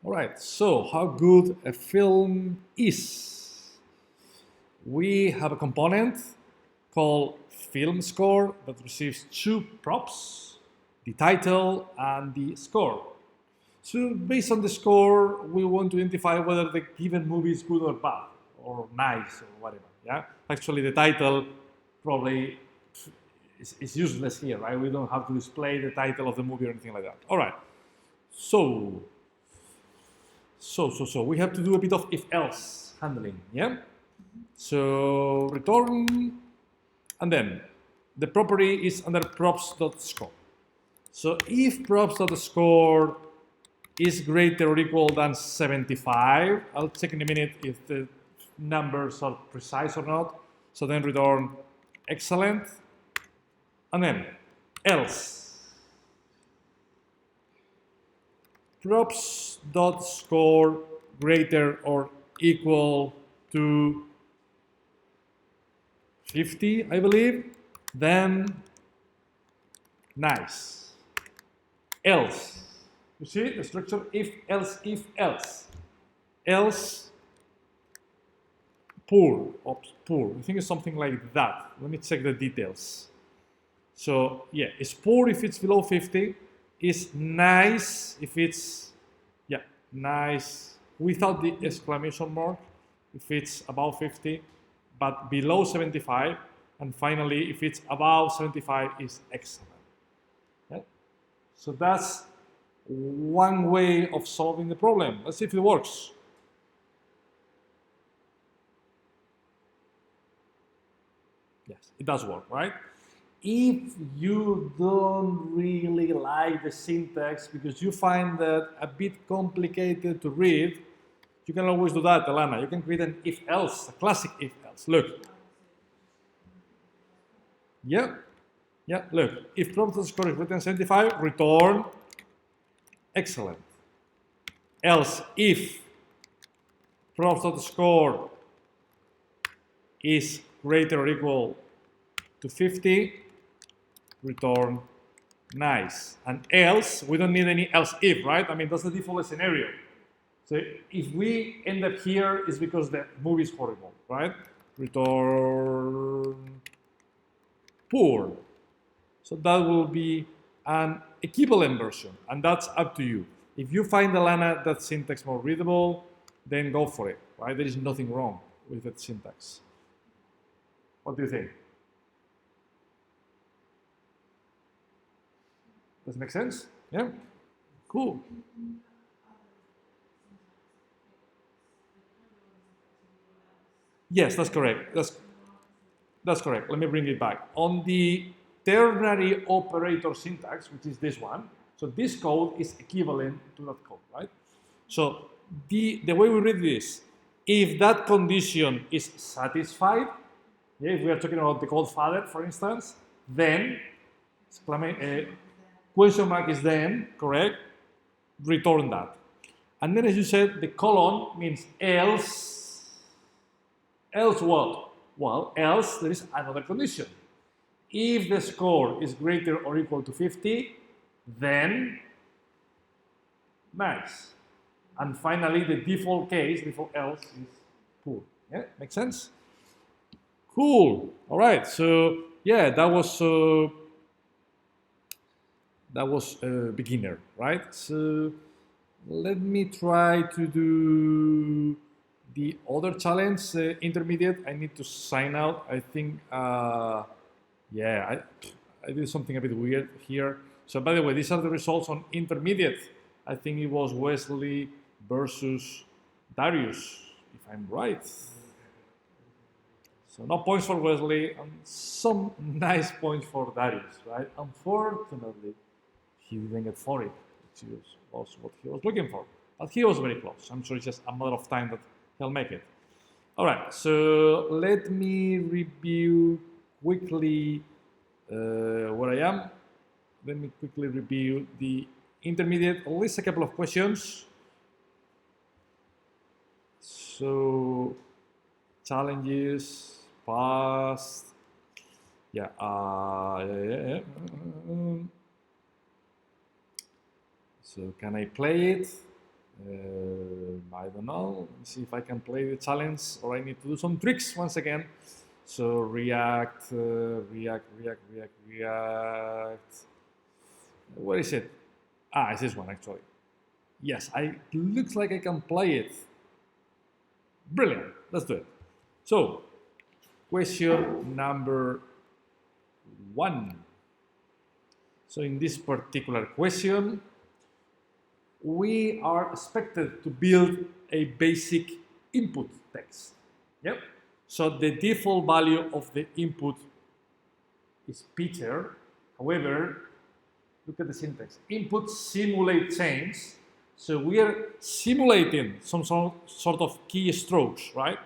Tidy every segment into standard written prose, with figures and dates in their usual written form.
All right, so how good a film is. We have a component called film score that receives two props, the title and the score. So based on the score, we want to identify whether the given movie is good or bad, or nice, or whatever. Yeah. Actually, the title probably is useless here, right? We don't have to display the title of the movie or anything like that. All right. So we have to do a bit of if else handling. Yeah. So return, and then the property is under props.score. So if props.score is greater or equal than 75, I'll check in a minute if the numbers are precise or not. So then return excellent, and then else props.score greater or equal to 50, I believe, then nice. Else, you see the structure if else. Else poor, poor. I think it's something like that. Let me check the details. So yeah, it's poor if it's below 50. It's nice if it's, yeah, nice without the exclamation mark if it's above 50, but below 75. And finally, if it's above 75, is excellent. Okay? So that's one way of solving the problem. Let's see if it works. Yes, it does work, right? If you don't really like the syntax because you find that a bit complicated to read, you can always do that, Elena. You can create an if else, a classic if else. Look. Yeah. Yeah, look. If property score is greater than 75, return excellent. Else, if property score is greater or equal to 50, return nice. And else, we don't need any else if, right? I mean, that's the default scenario. So if we end up here, it's because the movie is horrible, right? Return poor. So that will be an equivalent version, and that's up to you. If you find, Alana, that syntax more readable, then go for it, right? There is nothing wrong with that syntax. What do you think? Does it make sense? Yeah? Cool. Yes, that's correct. That's correct. Let me bring it back. On the ternary operator syntax, which is this one, so this code is equivalent to that code, right? So the way we read this, if that condition is satisfied, yeah, if we are talking about the code father, for instance, then question mark is then, correct? Return that. And then as you said, the colon means else. Else what? Well, else there is another condition. If the score is greater or equal to 50, then nice. And finally, the default case, default else is poor. Yeah, make sense? Cool. All right. So yeah, that was beginner, right? So let me try to do the other challenge, intermediate. I need to sign out. I think, yeah, I did something a bit weird here. So by the way, these are the results on intermediate. I think it was Wesley versus Darius, if I'm right. So no points for Wesley and some nice points for Darius, right? Unfortunately, he didn't get 40, which was what he was looking for. But he was very close. I'm sure it's just a matter of time that he'll make it. All right, so let me review quickly where I am. Let me quickly review the intermediate, at least a couple of questions. So, challenges, past, yeah, So can I play it? I don't know. Let me see if I can play the challenge, or I need to do some tricks once again. So React. Where is it? Ah, it's this one actually. Yes, looks like I can play it. Brilliant. Let's do it. So, question number 1. So in this particular question, we are expected to build a basic input text. Yep. So the default value of the input is Peter. However, look at the syntax. Input simulate change. So we are simulating some sort of keystrokes, right?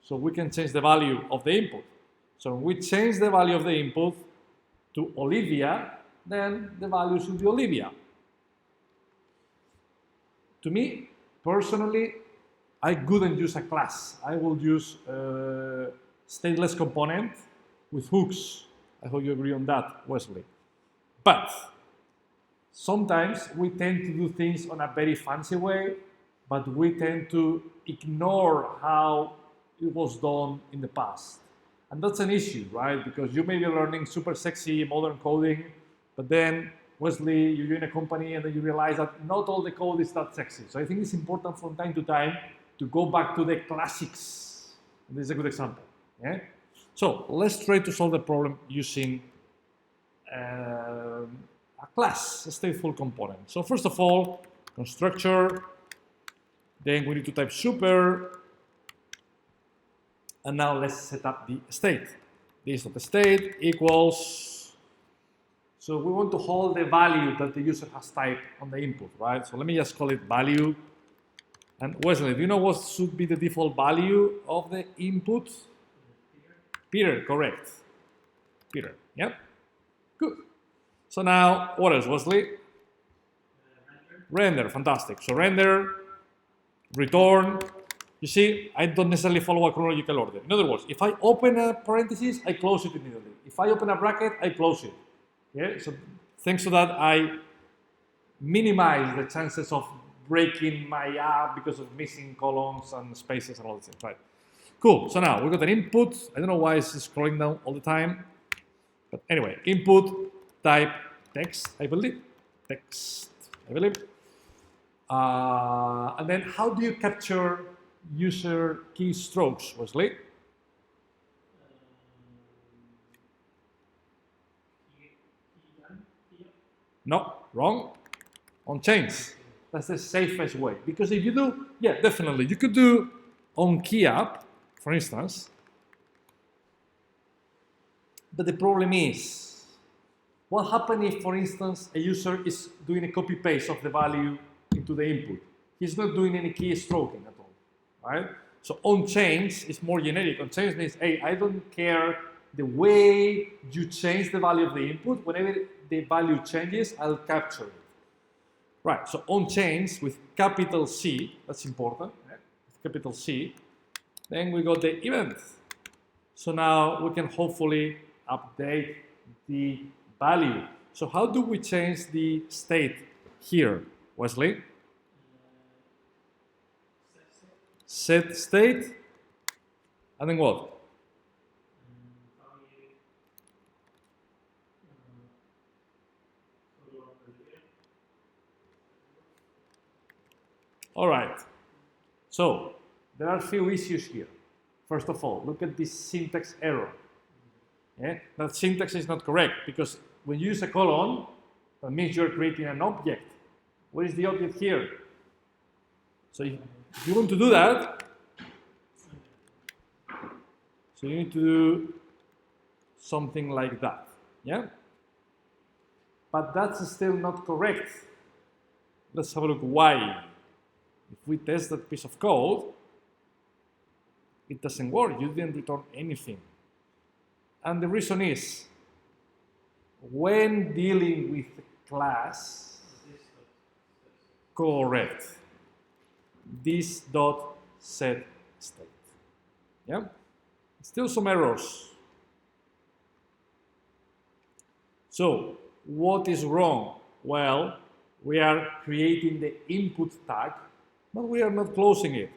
So we can change the value of the input. So when we change the value of the input to Olivia, then the value should be Olivia. To me, personally, I couldn't use a class. I will use a stateless component with hooks. I hope you agree on that, Wesley. But sometimes we tend to do things on a very fancy way, but we tend to ignore how it was done in the past. And that's an issue, right? Because you may be learning super sexy modern coding, but then, Wesley, you join a company and then you realize that not all the code is that sexy. So I think it's important from time to time to go back to the classics. And this is a good example. Yeah? So let's try to solve the problem using a class, a stateful component. So first of all, constructor, then we need to type super, and now let's set up the state. This of the state equals, so we want to hold the value that the user has typed on the input, right? So let me just call it value. And Wesley, do you know what should be the default value of the input? Peter, correct. Peter, yep. Good. So now, what else, Wesley? Render, fantastic. So render, return. You see, I don't necessarily follow a chronological order. In other words, if I open a parenthesis, I close it immediately. If I open a bracket, I close it. Okay? So thanks to that, I minimize the chances of breaking my app because of missing columns and spaces and all these things, right? Cool. So now we got an input. I don't know why it's scrolling down all the time, but anyway, input type text, I believe. Text, I believe. And then how do you capture user keystrokes, Wesley? No, wrong. On chains. That's the safest way. Because if you do, yeah, definitely. You could do on key up, for instance. But the problem is, what happens if, for instance, a user is doing a copy paste of the value into the input? He's not doing any keystroking at all, right? So on chains is more generic. On chains means, hey, I don't care the way you change the value of the input. Whenever the value changes, I'll capture it. Right, so on chains with capital C, that's important, right? With capital C. Then we got the event. So now we can hopefully update the value. So how do we change the state here, Wesley? Set state, and then what? All right, so there are a few issues here. First of all, look at this syntax error. Yeah? That syntax is not correct because when you use a colon, that means you're creating an object. What is the object here? So if you want to do that, so you need to do something like that. Yeah? But that's still not correct. Let's have a look why. If we test that piece of code, it doesn't work. You didn't return anything. And the reason is, when dealing with class, correct, this dot set state. Yeah? Still some errors. So, what is wrong? Well, we are creating the input tag but we are not closing it.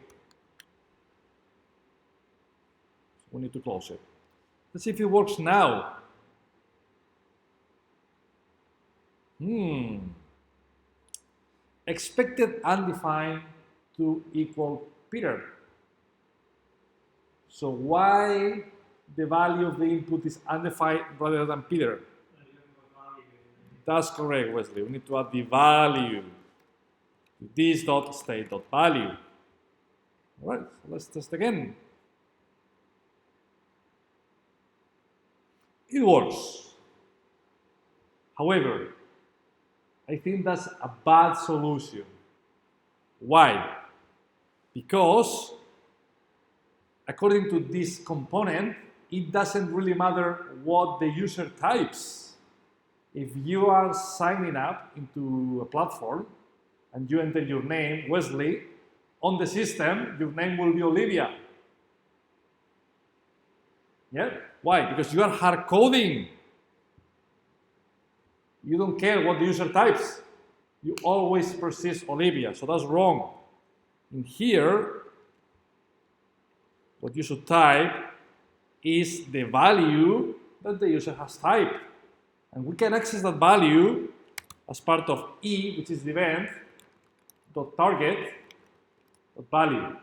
We need to close it. Let's see if it works now. Expected undefined to equal Peter. So why the value of the input is undefined rather than Peter? That's correct, Wesley. We need to add the value to this dot state dot value. All right, so let's test again. It works. However, I think that's a bad solution. Why? Because according to this component, it doesn't really matter what the user types. If you are signing up into a platform and you enter your name, Wesley, on the system, your name will be Olivia. Yeah? Why? Because you are hard coding. You don't care what the user types. You always persist Olivia, so that's wrong. In here, what you should type is the value that the user has typed. And we can access that value as part of E, which is the event.target.value.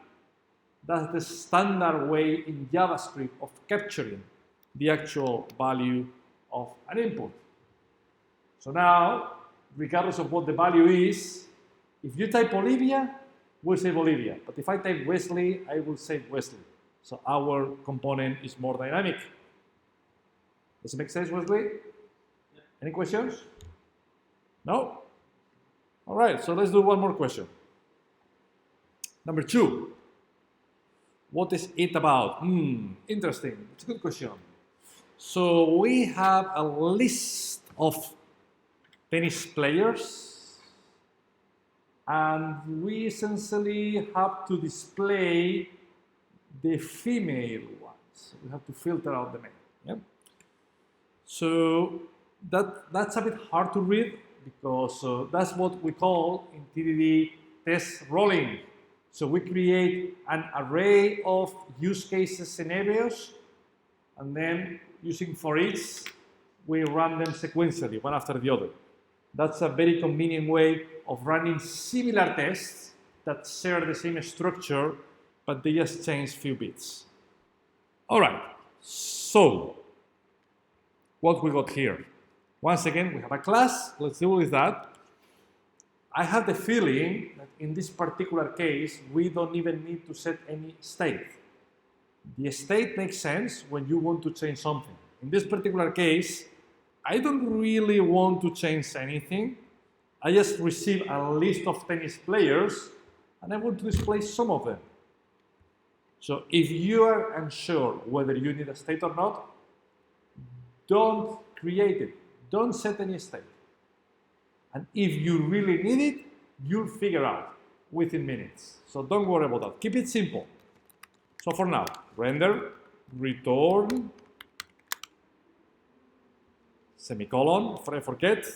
That's the standard way in JavaScript of capturing the actual value of an input. So now, regardless of what the value is, if you type Olivia, we'll save Olivia. But if I type Wesley, I will save Wesley. So our component is more dynamic. Does it make sense, Wesley? Yeah. Any questions? No? All right, so let's do one more question. Number 2. What is it about? Interesting. It's a good question. So we have a list of tennis players, and we essentially have to display the female ones. We have to filter out the male. Yeah? So that's a bit hard to read because that's what we call in TDD test rolling. So we create an array of use cases scenarios, and then using for each, we run them sequentially, one after the other. That's a very convenient way of running similar tests that share the same structure, but they just change few bits. All right, so what we got here? Once again, we have a class. Let's deal with that. I have the feeling that in this particular case, we don't even need to set any state. The state makes sense when you want to change something. In this particular case, I don't really want to change anything. I just receive a list of tennis players and I want to display some of them. So if you are unsure whether you need a state or not, don't create it. Don't set any state. And if you really need it, you'll figure out within minutes. So don't worry about that. Keep it simple. So for now, render, return, semicolon, before I forget.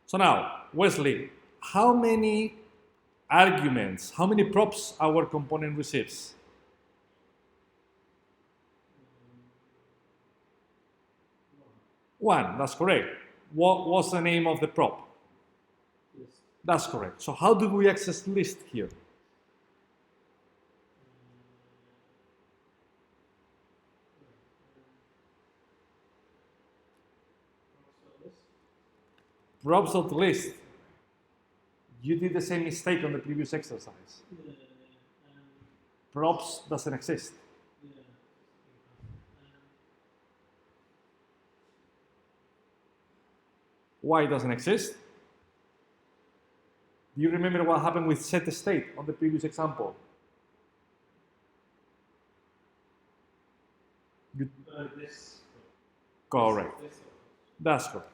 So now, Wesley, how many arguments, how many props our component receives? One, that's correct. What was the name of the prop? List. That's correct. So how do we access list here? Props.list. You did the same mistake on the previous exercise. Props doesn't exist. Why it doesn't exist? Do you remember what happened with set state on the previous example? This. Correct. That's correct.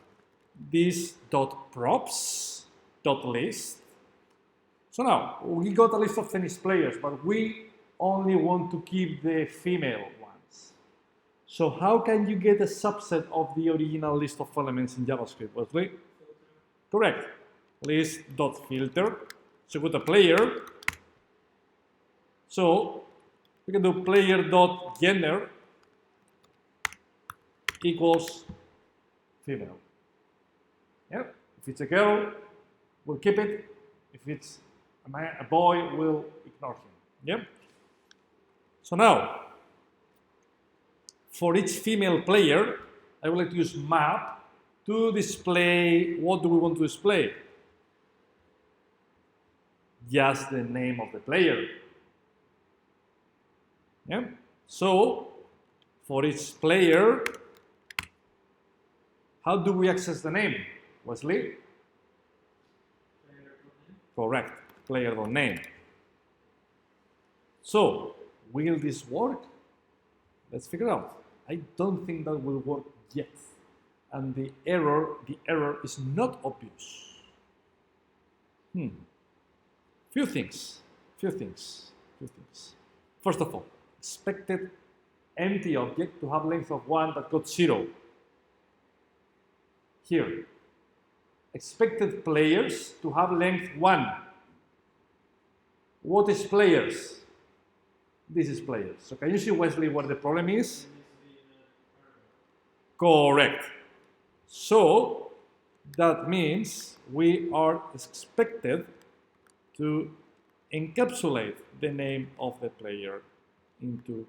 This dot props dot list. So now we got a list of tennis players, but we only want to keep the female ones. So how can you get a subset of the original list of elements in JavaScript, Wesley? Correct. List.filter. So with a player, So we can do player.gender equals female. Yeah? If it's a girl, we'll keep it. If it's a boy, we'll ignore him. Yeah? So now, for each female player, I would like to use map to display, what do we want to display? Just the name of the player. Yeah? So, for each player, how do we access the name, Wesley? Correct, player.name. So, will this work? Let's figure out. I don't think that will work yet. And the error is not obvious. Few things. First of all, expected empty object to have length of 1 that got 0. Here. Expected players to have length 1. What is players? This is players. So can you see, Wesley, what the problem is? Correct. So that means we are expected to encapsulate the name of the player into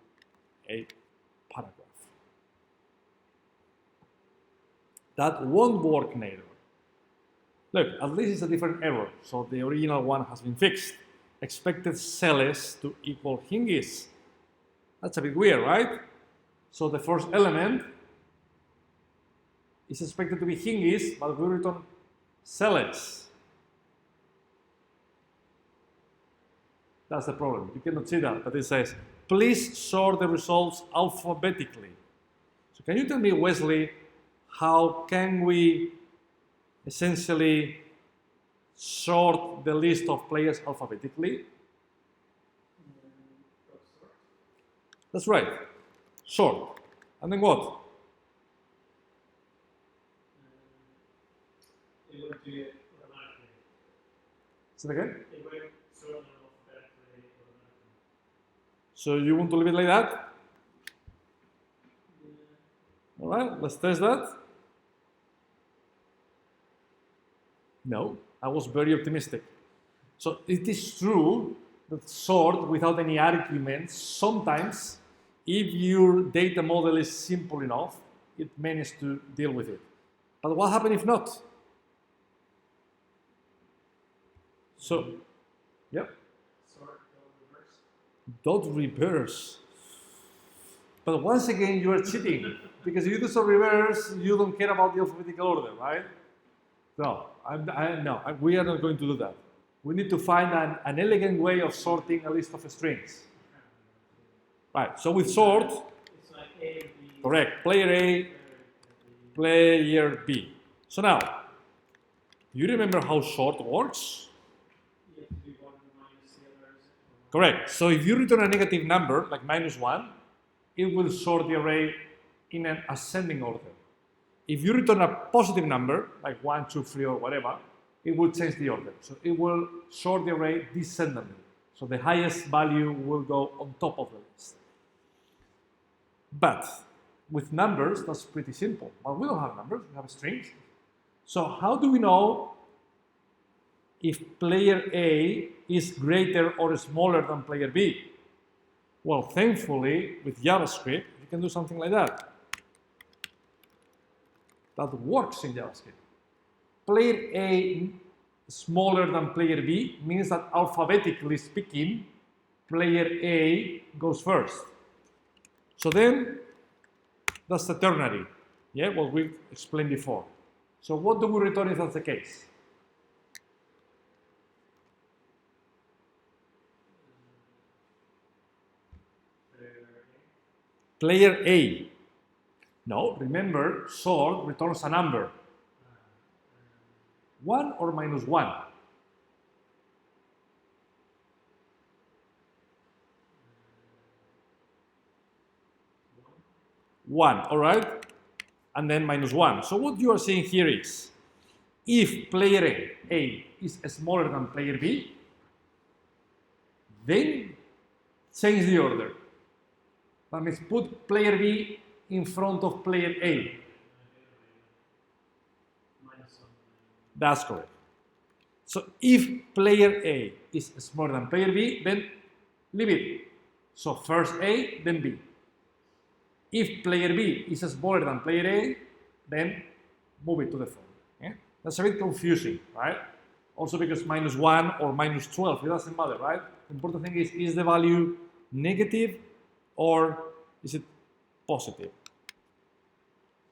a paragraph. That won't work neither. Look, at least it's a different error, so the original one has been fixed. Expected Celes to equal Hingis. That's a bit weird, right? So the first element is expected to be Hingis, but we return Celes. That's the problem. You cannot see that, but it says, please sort the results alphabetically. So can you tell me, Wesley, how can we essentially sort the list of players alphabetically? That's right. Sort. And then what? It would do it automatically. Say it again? It would sort them alphabetically automatically. So you want to leave it like that? Yeah. All right, let's test that. No, I was very optimistic. So it is true that sort without any arguments, sometimes if your data model is simple enough, it manages to deal with it. But what happens if not? So, yep. Sort, reverse. Dot reverse. But once again, you are cheating because if you do sort reverse, you don't care about the alphabetical order, right? No, we are not going to do that. We need to find an elegant way of sorting a list of strings. Right, so with sort, It's like A, B. correct, player A, player B. So now, you remember how sort works? You have to do one minus the others. Correct. So if you return a negative number, like -1, it will sort the array in an ascending order. If you return a positive number, like 1, 2, 3, or whatever, it will change the order. So it will sort the array descendingly. So the highest value will go on top of the list. But with numbers, that's pretty simple. Well, we don't have numbers, we have strings. So how do we know if player A is greater or smaller than player B? Well, thankfully, with JavaScript, you can do something like that. That works in JavaScript. Player A smaller than player B means that alphabetically speaking, player A goes first. So then, that's the ternary, yeah, what we explained before. So what do we return if that's the case? Player A. No, remember, sort returns a number. 1 or -1? 1, all right? And then -1. So what you are saying here is, if player A is smaller than player B, then change the order. That means put player B in front of player A. Minus one. That's correct. So if player A is smaller than player B, then leave it. So first A, then B. If player B is smaller than player A, then move it to the front. Yeah? That's a bit confusing, right? Also because -1 or -12, it doesn't matter, right? The important thing is the value negative or is it positive?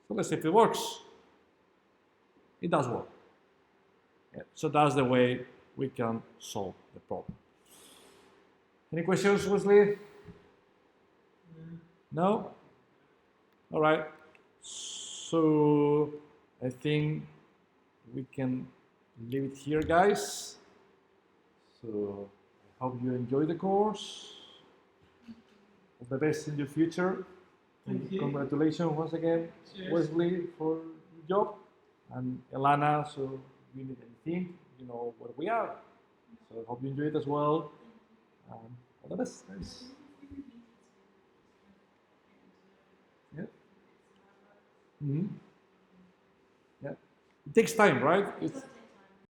So let's see if it works. It does work. Yeah, so that's the way we can solve the problem. Any questions, Wesley? No? All right. So I think we can leave it here, guys. So I hope you enjoy the course. All the best in your future. Thank you. Congratulations once again, Cheers. Wesley, for your job. And Elana, so if you need anything, you know where we are. So I hope you enjoy it as well. All the best, guys. Yeah. Yeah. It takes time, right? It's